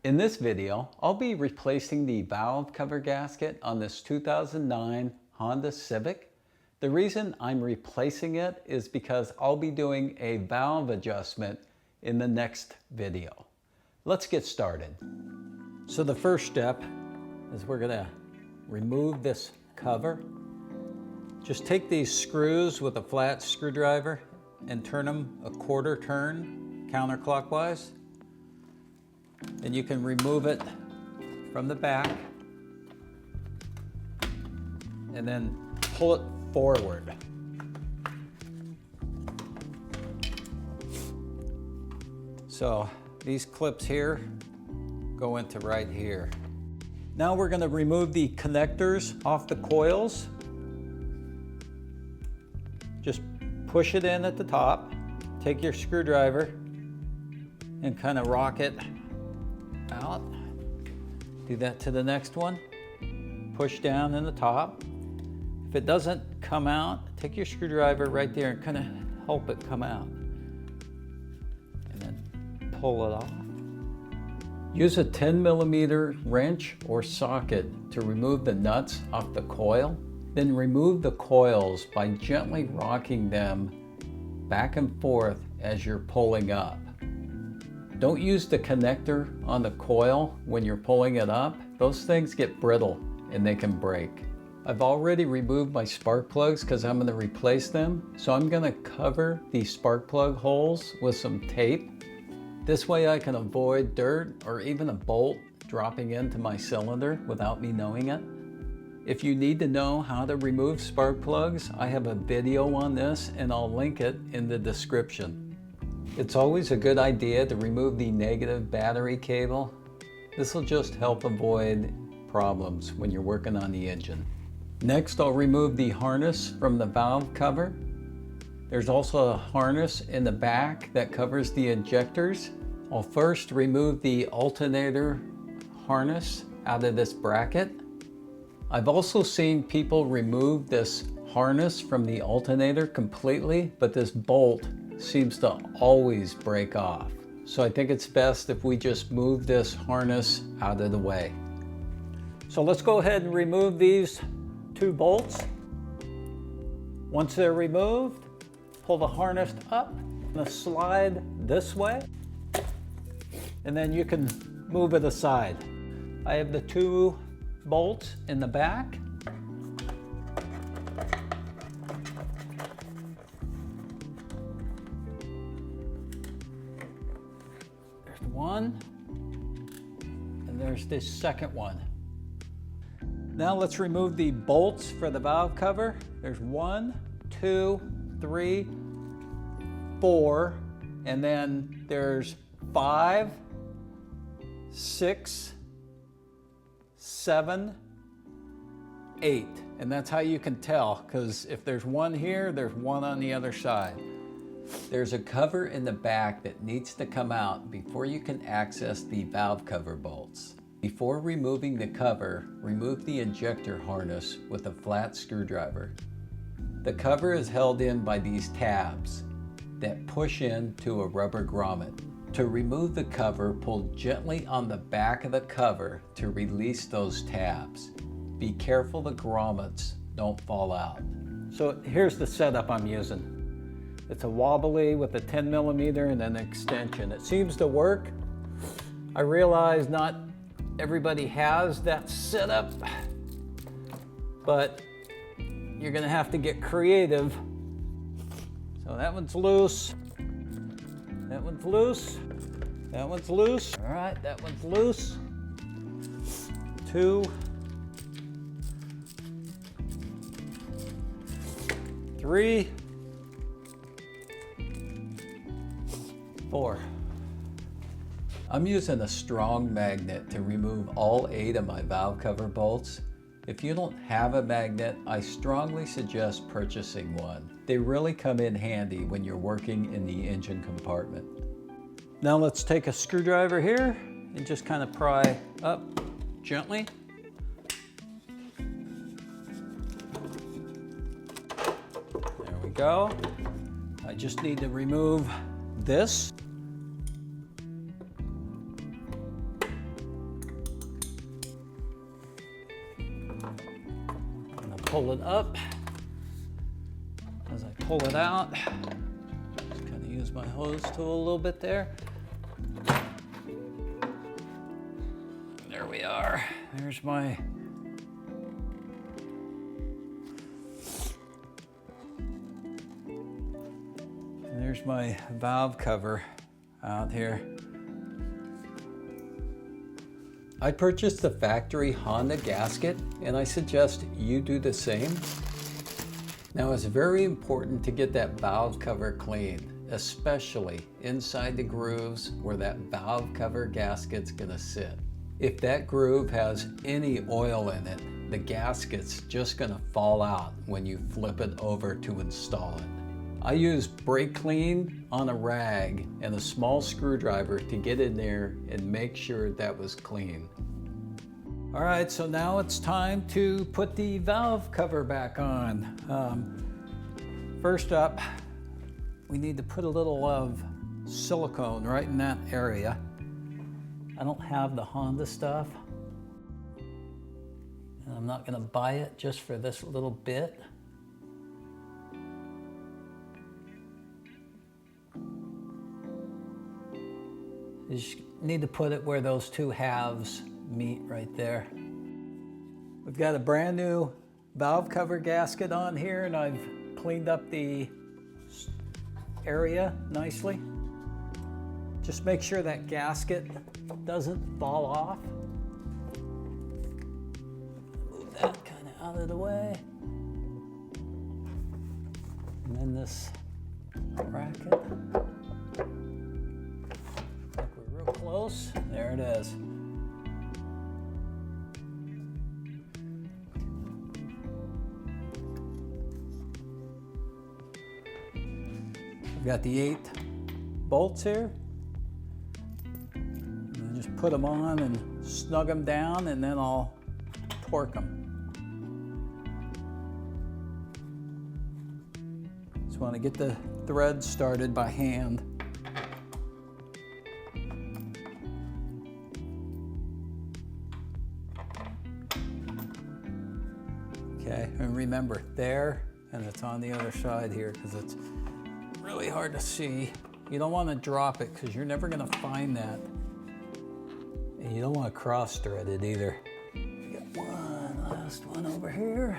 In this video, I'll be replacing the valve cover gasket on this 2009 Honda Civic. The reason I'm replacing it is because I'll be doing a valve adjustment in the next video. Let's get started. So the first step is we're going to remove this cover. Just take these screws with a flat screwdriver and turn them a quarter turn counterclockwise. And you can remove it from the back and then pull it forward. So these clips here go into right here. Now we're going to remove the connectors off the coils. Just push it in at the top, take your screwdriver and kind of rock it out. Do that to the next one. Push down in the top. If it doesn't come out, take your screwdriver right there and kind of help it come out. And then pull it off. Use a 10mm wrench or socket to remove the nuts off the coil. Then remove the coils by gently rocking them back and forth as you're pulling up. Don't use the connector on the coil when you're pulling it up. Those things get brittle and they can break. I've already removed my spark plugs because I'm going to replace them. So I'm going to cover the spark plug holes with some tape. This way I can avoid dirt or even a bolt dropping into my cylinder without me knowing it. If you need to know how to remove spark plugs, I have a video on this and I'll link it in the description. It's always a good idea to remove the negative battery cable. This will just help avoid problems when you're working on the engine. Next, I'll remove the harness from the valve cover. There's also a harness in the back that covers the injectors. I'll first remove the alternator harness out of this bracket. I've also seen people remove this harness from the alternator completely, but this bolt seems to always break off. So I think it's best if we just move this harness out of the way. So let's go ahead and remove these two bolts. Once they're removed, pull the harness up and slide this way, and then you can move it aside. I have the two bolts in the back. There's one, and there's this second one. Now let's remove the bolts for the valve cover. There's 1, 2, 3, 4, and then there's 5, 6, 7, 8. And that's how you can tell, because if there's one here, there's one on the other side. There's a cover in the back that needs to come out before you can access the valve cover bolts. Before removing the cover, remove the injector harness with a flat screwdriver. The cover is held in by these tabs that push into a rubber grommet. To remove the cover, pull gently on the back of the cover to release those tabs. Be careful the grommets don't fall out. So here's the setup I'm using. It's a wobbly with a 10mm and an extension. It seems to work. I realize not everybody has that setup, but you're gonna have to get creative. So that one's loose. That one's loose. That one's loose. All right, that one's loose. 2, 3, 4. I'm using a strong magnet to remove all 8 of my valve cover bolts. If you don't have a magnet, I strongly suggest purchasing one. They really come in handy when you're working in the engine compartment. Now let's take a screwdriver here and just kind of pry up gently. There we go. I just need to remove this. pull it up. As I pull it out, just kind of use my hose tool a little bit there. There we are. There's my valve cover out here. I purchased the factory Honda gasket, and I suggest you do the same. Now, it's very important to get that valve cover clean, especially inside the grooves where that valve cover gasket's gonna sit. If that groove has any oil in it, the gasket's just gonna fall out when you flip it over to install it. I used brake clean on a rag and a small screwdriver to get in there and make sure that was clean. All right, so now it's time to put the valve cover back on. First up, we need to put a little of silicone right in that area. I don't have the Honda stuff, and I'm not gonna buy it just for this little bit. You just need to put it where those two halves meet right there. We've got a brand new valve cover gasket on here, and I've cleaned up the area nicely. Just make sure that gasket doesn't fall off. Move that kind of out of the way. And then this bracket. We're real close. There it is. We've got the 8 bolts here. And just put them on and snug them down, and then I'll torque them. Just want to get the thread started by hand. Okay, and remember, there, and it's on the other side here because it's really hard to see. You don't want to drop it because you're never going to find that. And you don't want to cross thread it either. We got one last one over here.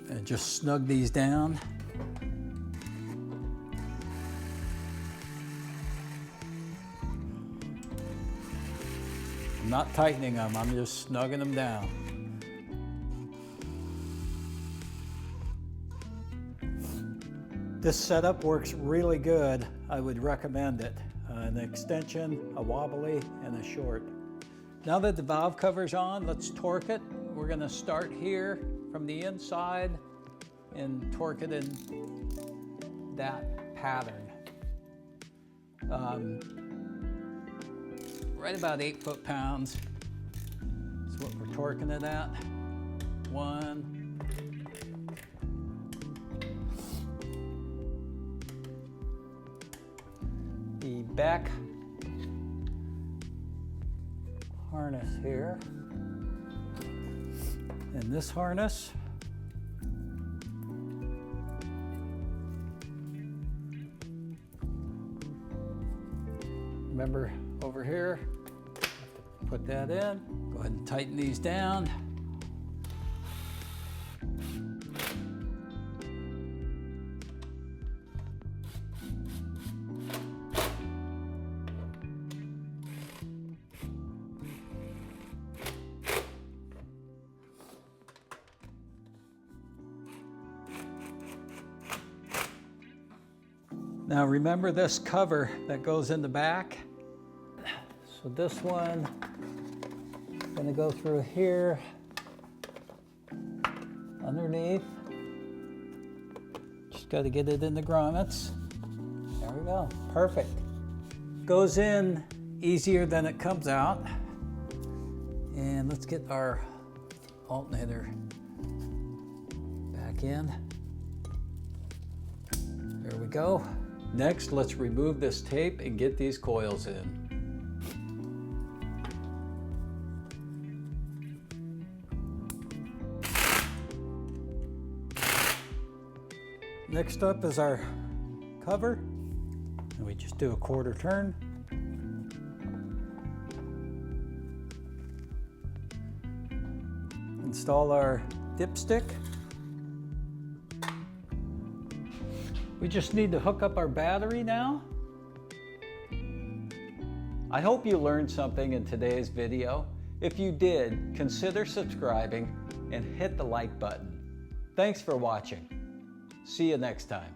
And just snug these down. I'm not tightening them, I'm just snugging them down. This setup works really good. I would recommend it. An extension, a wobbly, and a short. Now that the valve cover's on, let's torque it. We're gonna start here from the inside and torque it in that pattern. Right about 8 foot-pounds is what we're torquing it at. 1, the back harness here, and this harness. Remember over here, put that in. Go ahead and tighten these down. Now remember this cover that goes in the back. So this one, I'm gonna go through here, underneath. Just gotta get it in the grommets. There we go, perfect. Goes in easier than it comes out. And let's get our alternator back in. There we go. Next, let's remove this tape and get these coils in. Next up is our cover, and we just do a quarter turn. Install our dipstick. We just need to hook up our battery now. I hope you learned something in today's video. If you did, consider subscribing and hit the like button. Thanks for watching. See you next time.